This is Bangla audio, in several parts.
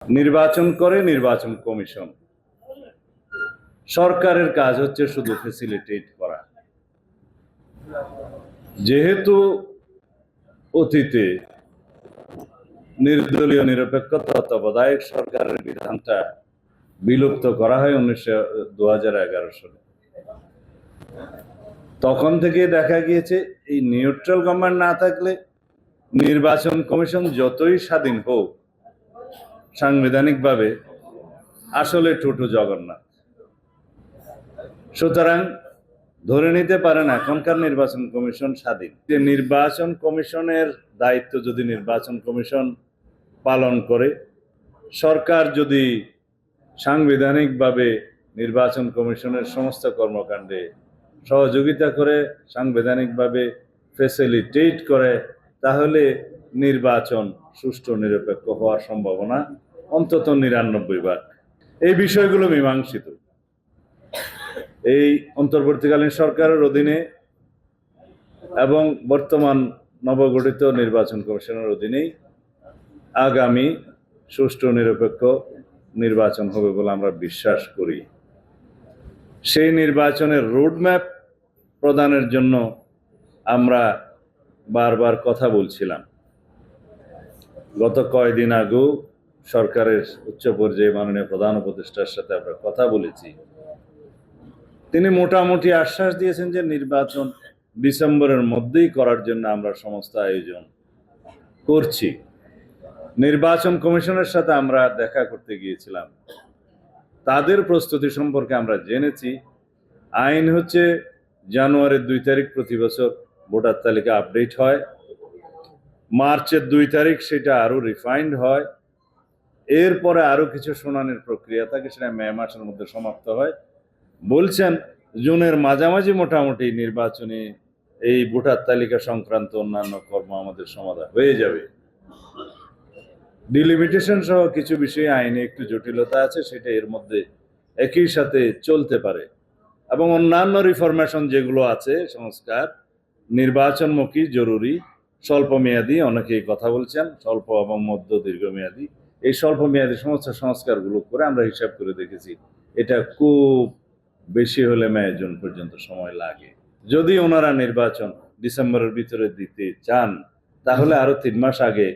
নির্বাচন করে নির্বাচন কমিশন। সরকারের কাজ হচ্ছে শুধু ফেসিলিটেট করা। যেহেতু অতীতে নির্দলীয় নিরপেক্ষ তত্ত্বাবধায়ক সরকারের বিধানটা বিলুপ্ত করা হয় 2011 সালে, তখন থেকে দেখা গিয়েছে এই নিউট্রাল গভর্নমেন্ট না থাকলে নির্বাচন কমিশন যতই স্বাধীন হোক, সাংবিধানিকভাবে আসলে টোটো জগন্নাথ। সুতরাং ধরে নিতে পারেন এখনকার নির্বাচন কমিশন স্বাধীন। যে নির্বাচন কমিশনের দায়িত্ব যদি নির্বাচন কমিশন পালন করে, সরকার যদি সাংবিধানিকভাবে নির্বাচন কমিশনের সমস্ত কর্মকাণ্ডে সহযোগিতা করে, সাংবিধানিকভাবে ফেসিলিটেট করে, তাহলে নির্বাচন সুষ্ঠু নিরপেক্ষ হওয়ার সম্ভাবনা অন্তত 99 ভাগ। এই বিষয়গুলো মীমাংসিত এই অন্তর্বর্তীকালীন সরকারের অধীনে এবং বর্তমান নবগঠিত নির্বাচন কমিশনের অধীনেই আগামী সুষ্ঠু নিরপেক্ষ নির্বাচন হবে বলে আমরা বিশ্বাস করি। সেই নির্বাচনের রোডম্যাপ প্রদানের জন্য আমরা বারবার কথা বলছিলাম। গত কয়েকদিন আগেও সরকারের উচ্চ পর্যায়ে মাননীয় প্রধান উপদেষ্টার সাথে আমরা কথা বলেছি। তিনি মোটামুটি আশ্বাস দিয়েছেন যে নির্বাচন ডিসেম্বরের মধ্যেই করার জন্য আমরা সমস্ত আয়োজন করছি। নির্বাচন কমিশনের সাথে আমরা দেখা করতে গিয়েছিলাম, তাদের প্রস্তুতি সম্পর্কে আমরা জেনেছি। আইন হচ্ছে জানুয়ারির 2 তারিখ প্রতি বছর ভোটার তালিকা আপডেট হয়, মার্চের 2 তারিখ সেটা আরো রিফাইন্ড হয়, এরপরে আরো কিছু শুনানির প্রক্রিয়া থাকে, সেটা মে মাসের মধ্যে সমাপ্ত হয়। বলছেন জুনের মাঝামাঝি মোটামুটি নির্বাচনী এই ভোটার তালিকা সংক্রান্ত অন্যান্য কর্ম আমাদের সমাধান হয়ে যাবে। ডিলিমিটেশন সহ কিছু বিষয়ে আইনে একটু জটিলতা আছে, সেটা এর মধ্যে একই সাথে চলতে পারে। এবং অন্যান্য রিফরমেশন যেগুলো আছে, সংস্কার নির্বাচনমুখী, জরুরি, স্বল্প মেয়াদী, অনেকেই কথা বলছেন স্বল্প এবং মধ্য দীর্ঘমেয়াদী। এই স্বল্প মেয়াদী সমস্ত সংস্কারগুলো করে আমরা হিসাব করে দেখেছি এটা খুব বেশি হলে মে জুন পর্যন্ত সময় লাগে। যদি ওনারা নির্বাচন ডিসেম্বরের ভিতরে দিতে চান, তাহলে আরো 3 মাস আগে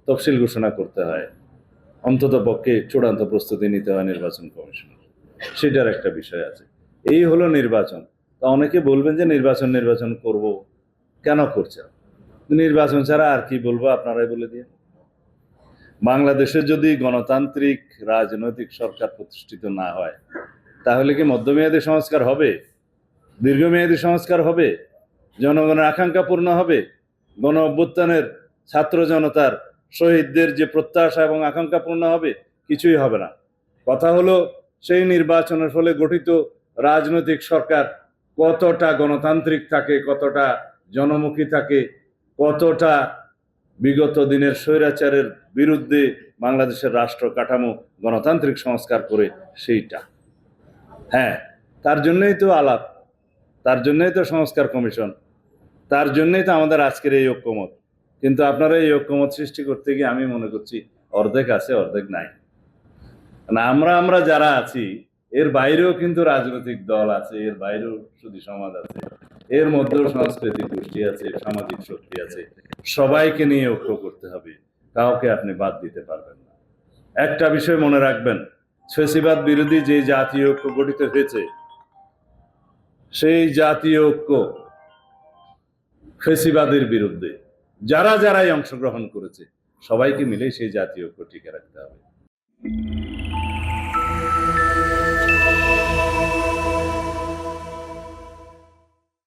তফসিল ঘোষণা করতে হয়, অন্তত পক্ষে চূড়ান্ত প্রস্তুতি নিতে হয় নির্বাচন কমিশনের, সেটার একটা বিষয় আছে। এই হলো নির্বাচন। তা অনেকে বলবেন যে নির্বাচন করব, কেন করছে? নির্বাচন ছাড়া আর কি বলবো, আপনারাই বলে দিয়ে। বাংলাদেশে যদি গণতান্ত্রিক রাজনৈতিক সরকার প্রতিষ্ঠিত না হয়, তাহলে কি মধ্যমেয়াদী সংস্কার হবে? দীর্ঘমেয়াদী সংস্কার হবে? জনগণের আকাঙ্ক্ষা পূর্ণ হবে? গণ অভ্যুত্থানের ছাত্র জনতার, শহীদদের যে প্রত্যাশা এবং আকাঙ্ক্ষা পূর্ণ হবে? কিছুই হবে না। কথা হলো সেই নির্বাচনের ফলে গঠিত রাজনৈতিক সরকার কতটা গণতান্ত্রিক থাকে, কতটা জনমুখী থাকে, কতটা বিগত দিনের স্বৈরাচারের বিরুদ্ধে বাংলাদেশের রাষ্ট্র কাঠামো গণতান্ত্রিক সংস্কার করে, সেইটা। হ্যাঁ, তার জন্যই তো আলাপ, তার জন্যই তো সংস্কার কমিশন, তার জন্যই তো আমাদের আজকের এই ঐক্যমত। কিন্তু আপনারা এই ঐক্যমত সৃষ্টি করতে গিয়ে আমি মনে করছি অর্ধেক আছে, অর্ধেক নাই। আমরা যারা আছি, এর বাইরেও কিন্তু রাজনৈতিক দল আছে, এর বাইরেও সুধী সমাজ আছে, এর মধ্যেও সাংস্কৃতিক গোষ্ঠী আছে, সামাজিক শক্তি আছে। সবাইকে নিয়ে ঐক্য করতে হবে, কাউকে আপনি বাদ দিতে পারবেন না। একটা বিষয় মনে রাখবেন, ফ্যাসিবাদ বিরোধী যে জাতীয় ঐক্য গঠিত হয়েছে, সেই জাতীয় ঐক্য ফ্যাসিবাদের বিরুদ্ধে যারাই অংশগ্রহণ করেছে, সবাইকে মিলে সেই জাতীয় ঐক্য টিকে রাখতে হবে।